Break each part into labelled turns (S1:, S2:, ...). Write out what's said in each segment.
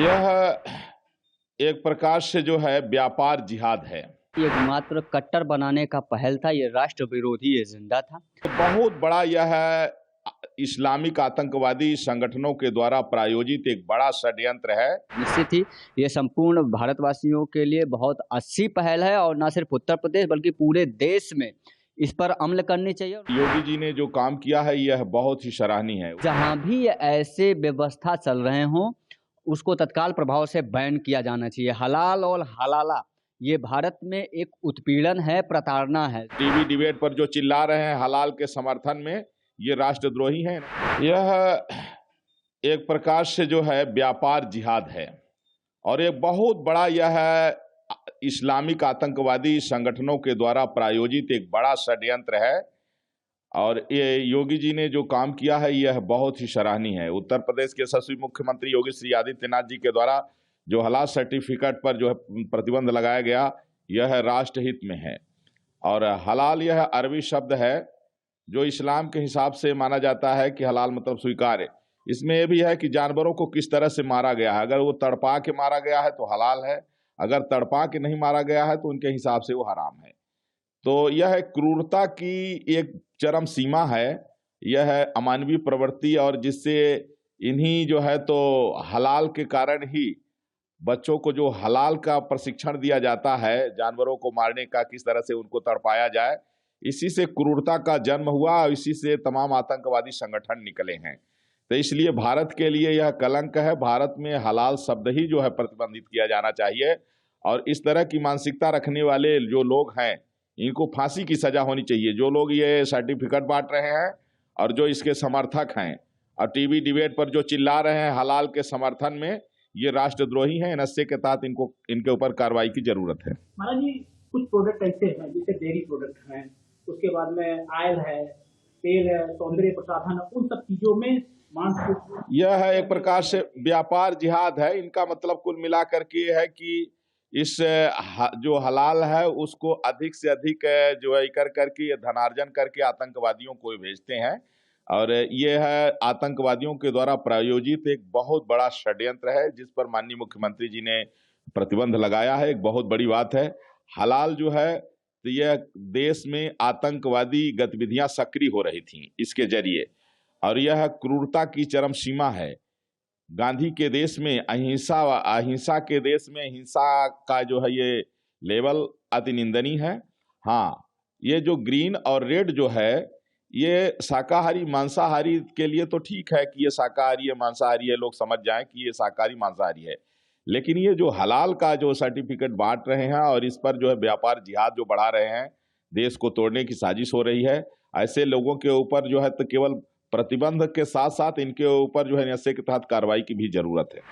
S1: यह एक प्रकार से जो है व्यापार जिहाद है।
S2: ये मात्र कट्टर बनाने का पहल था, ये राष्ट्र विरोधी एजेंडा था।
S1: बहुत बड़ा यह इस्लामिक आतंकवादी संगठनों के द्वारा प्रायोजित एक बड़ा षड्यंत्र है।
S2: निश्चित ही ये संपूर्ण भारतवासियों के लिए बहुत अच्छी पहल है और न सिर्फ उत्तर प्रदेश बल्कि पूरे देश में इस पर अमल करनी चाहिए।
S1: योगी जी ने जो काम किया है यह बहुत ही सराहनीय है।
S2: जहां भी ऐसे व्यवस्था चल रहे हों उसको तत्काल प्रभाव से बैन किया जाना चाहिए। हलाल और हलाला ये भारत में एक उत्पीड़न है, प्रताड़ना है।
S1: टीवी डिबेट पर जो चिल्ला रहे हैं हलाल के समर्थन में, ये राष्ट्रद्रोही हैं। यह एक प्रकार से जो है व्यापार जिहाद है और एक बहुत बड़ा यह इस्लामिक आतंकवादी संगठनों के द्वारा प्रायोजित एक बड़ा षड्यंत्र है। और ये योगी जी ने जो काम किया है यह बहुत ही सराहनीय है। उत्तर प्रदेश के यशस्वी मुख्यमंत्री योगी श्री आदित्यनाथ जी के द्वारा जो हलाल सर्टिफिकेट पर जो है प्रतिबंध लगाया गया, यह राष्ट्रहित में है। और हलाल यह अरबी शब्द है जो इस्लाम के हिसाब से माना जाता है कि हलाल मतलब स्वीकार्य। इसमें यह भी है कि जानवरों को किस तरह से मारा गया है। अगर वो तड़पा के मारा गया है तो हलाल है, अगर तड़पा के नहीं मारा गया है तो उनके हिसाब से वो हराम है। तो यह क्रूरता की एक चरम सीमा है, यह है अमानवीय प्रवृत्ति। और जिससे इन्हीं जो है तो हलाल के कारण ही बच्चों को जो हलाल का प्रशिक्षण दिया जाता है, जानवरों को मारने का, किस तरह से उनको तड़पाया जाए, इसी से क्रूरता का जन्म हुआ और इसी से तमाम आतंकवादी संगठन निकले हैं। तो इसलिए भारत के लिए यह कलंक है। भारत में हलाल शब्द ही जो है प्रतिबंधित किया जाना चाहिए और इस तरह की मानसिकता रखने वाले जो लोग हैं इनको फांसी की सजा होनी चाहिए। जो लोग ये सर्टिफिकेट बांट रहे हैं और जो इसके समर्थक हैं और टीवी डिबेट पर जो चिल्ला रहे हैं हलाल के समर्थन में, ये राष्ट्रद्रोही हैं। एनएसए के तहत इनके ऊपर कार्रवाई की जरूरत है।
S3: महाराज जी, कुछ प्रोडक्ट ऐसे हैं जैसे डेयरी प्रोडक्ट हैं, उसके बाद में ऑयल है, तेल है, सौंदर्य प्रसाधन है, उन सब चीजों में मांस,
S1: यह है एक प्रकार से व्यापार जिहाद है। इनका मतलब कुल मिलाकर के है कि इस जो हलाल है उसको अधिक से अधिक जो है करके धनार्जन करके आतंकवादियों को भेजते हैं। और ये है आतंकवादियों के द्वारा प्रायोजित एक बहुत बड़ा षड्यंत्र है जिस पर माननीय मुख्यमंत्री जी ने प्रतिबंध लगाया है। एक बहुत बड़ी बात है। हलाल जो है तो यह देश में आतंकवादी गतिविधियां सक्रिय हो रही थी इसके जरिए, और यह क्रूरता की चरम सीमा है। गांधी के देश में अहिंसा के देश में हिंसा का जो है ये लेवल अति निंदनीय है। हाँ, ये जो ग्रीन और रेड जो है ये शाकाहारी मांसाहारी के लिए तो ठीक है कि ये शाकाहारी है मांसाहारी है, लोग समझ जाएं कि ये शाकाहारी मांसाहारी है। लेकिन ये जो हलाल का जो सर्टिफिकेट बांट रहे हैं और इस पर जो है व्यापार जिहाद जो बढ़ा रहे हैं, देश को तोड़ने की साजिश हो रही है। ऐसे लोगों के ऊपर जो है तो केवल प्रतिबंध के साथ साथ इनके ऊपर जो है एनएसए के तहत कार्रवाई की भी जरूरत है।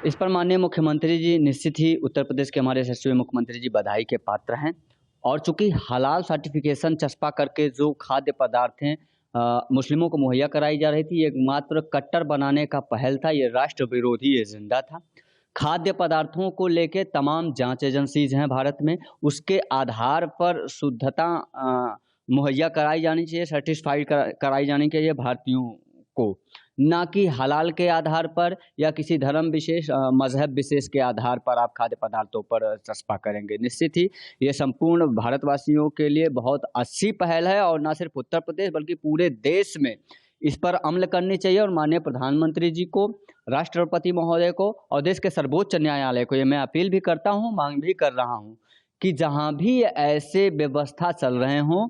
S2: इस पर माननीय मुख्यमंत्री जी निश्चित ही उत्तर प्रदेश के हमारे यशस्वी मुख्यमंत्री जी बधाई के पात्र हैं। और चूंकि हलाल सर्टिफिकेशन चस्पा करके जो खाद्य पदार्थ हैं मुस्लिमों को मुहैया कराई जा रही थी, ये मात्र कट्टर बनाने का पहल था, ये राष्ट्र विरोधी एजेंडा था। खाद्य पदार्थों को लेके तमाम जांच एजेंसीज हैं भारत में, उसके आधार पर शुद्धता मुहैया कराई जानी चाहिए, सर्टिफाइड कराई जानी चाहिए भारतीयों को, ना कि हलाल के आधार पर या किसी धर्म विशेष मजहब विशेष के आधार पर आप खाद्य पदार्थों पर चस्पा करेंगे। निश्चित ही ये संपूर्ण भारतवासियों के लिए बहुत अच्छी पहल है और न सिर्फ उत्तर प्रदेश बल्कि पूरे देश में इस पर अमल करनी चाहिए। और माननीय प्रधानमंत्री जी को, राष्ट्रपति महोदय को और देश के सर्वोच्च न्यायालय को ये मैं अपील भी करता हूँ, मांग भी कर रहा हूँ कि जहाँ भी ऐसे व्यवस्था चल रहे हों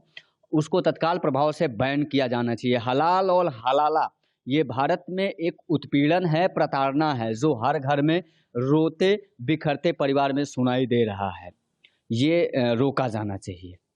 S2: उसको तत्काल प्रभाव से बैन किया जाना चाहिए। हलाल और हलाला ये भारत में एक उत्पीड़न है, प्रताड़ना है, जो हर घर में रोते बिखरते परिवार में सुनाई दे रहा है। ये रोका जाना चाहिए।